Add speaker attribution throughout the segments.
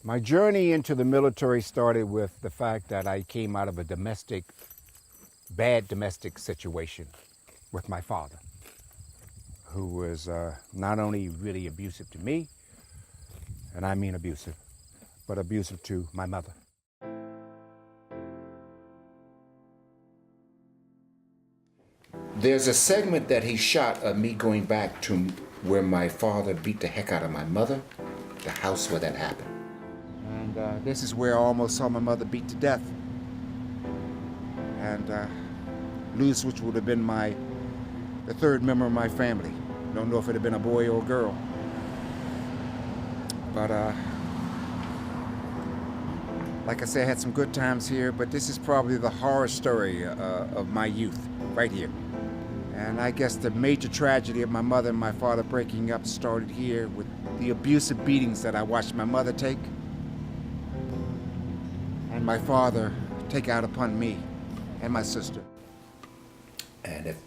Speaker 1: My journey into the military started with the fact that I came out of a bad domestic situation with my father, who was not only really abusive to me, and I mean abusive, but abusive to my mother. There's a segment that he shot of me going back to where my father beat the heck out of my mother, the house where that happened. And this is where I almost saw my mother beat to death. And lose which would have been the third member of my family. Don't know if it had been a boy or a girl. But like I said, I had some good times here, but this is probably the horror story of my youth, right here. And I guess the major tragedy of my mother and my father breaking up started here with the abusive beatings that I watched my mother take and my father take out upon me and my sister. And if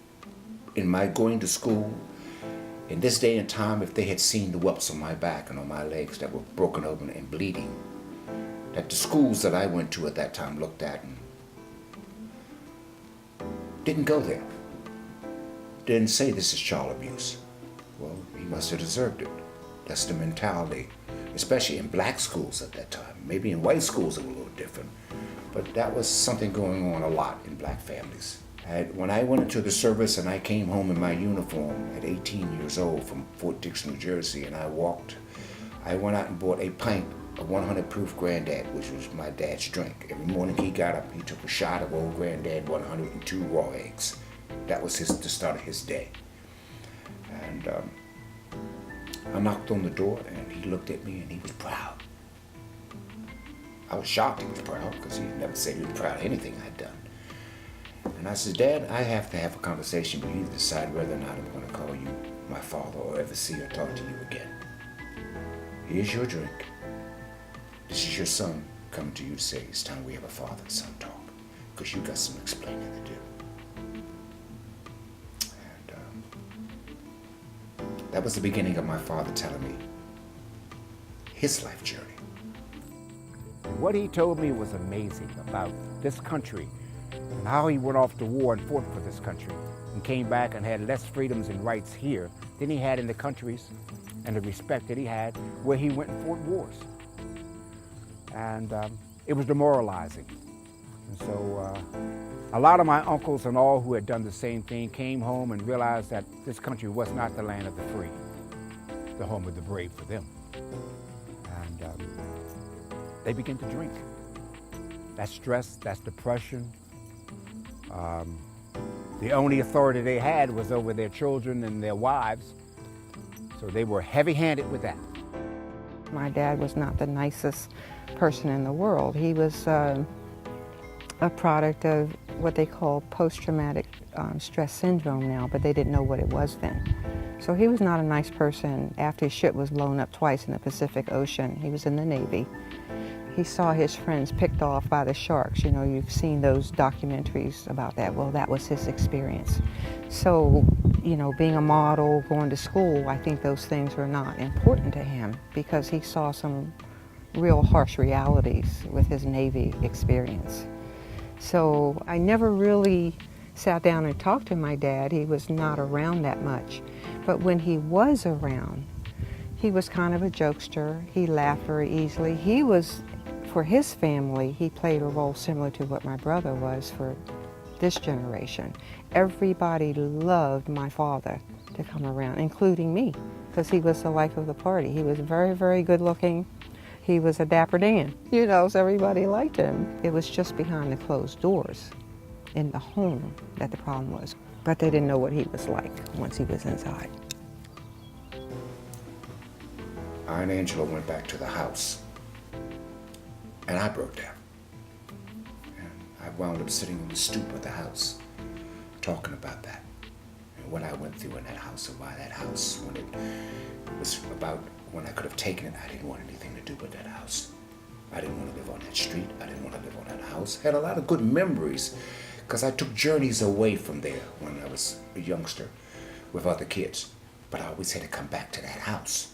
Speaker 1: in my going to school, in this day and time, if they had seen the whelps on my back and on my legs that were broken open and bleeding, that the schools that I went to at that time looked at and didn't go there. Didn't say this is child abuse. Well, he must have deserved it. That's the mentality, especially in black schools at that time. Maybe in white schools it was a little different, but that was something going on a lot in black families. When I went into the service and I came home in my uniform at 18 years old from Fort Dix, New Jersey, and I went out and bought a pint of 100 proof Granddad, which was my dad's drink. Every morning he got up, he took a shot of old Granddad 102 raw eggs. That was the start of his day. And I knocked on the door and he looked at me and he was proud. I was shocked he was proud because he never said he was proud of anything I'd done. And I said, Dad, I have to have a conversation with you to decide whether or not I'm going to call you my father or ever see or talk to you again. Here's your drink. This is your son coming to you to say it's time we have a father and son talk because you got some explaining to do. That was the beginning of my father telling me his life journey. What he told me was amazing about this country and how he went off to war and fought for this country and came back and had less freedoms and rights here than he had in the countries and the respect that he had where he went and fought wars. And it was demoralizing. And so a lot of my uncles and all who had done the same thing came home and realized that this country was not the land of the free, the home of the brave for them. And they began to drink. That's stress, that's depression. The only authority they had was over their children and their wives, so they were heavy-handed with that.
Speaker 2: My dad was not the nicest person in the world. He was a product of what they call post-traumatic stress syndrome now, but they didn't know what it was then. So he was not a nice person after his ship was blown up twice in the Pacific Ocean. He was in the Navy. He saw his friends picked off by the sharks. You know, you've seen those documentaries about that. Well, that was his experience. So, you know, being a model, going to school, I think those things were not important to him because he saw some real harsh realities with his Navy experience. So I never really sat down and talked to my dad. He was not around that much. But when he was around, he was kind of a jokester. He laughed very easily. He was, for his family, he played a role similar to what my brother was for this generation. Everybody loved my father to come around, including me, because he was the life of the party. He was very, very good looking. He was a dapper Dan, you know, so everybody liked him. It was just behind the closed doors in the home that the problem was. But they didn't know what he was like once he was inside.
Speaker 1: I and Angela went back to the house, and I broke down. And I wound up sitting on the stoop of the house, talking about that, and what I went through in that house, and why that house, when it was about when I could have taken it, I didn't want anything to do with that house. I didn't want to live on that street. I didn't want to live on that house. Had a lot of good memories because I took journeys away from there when I was a youngster with other kids. But I always had to come back to that house.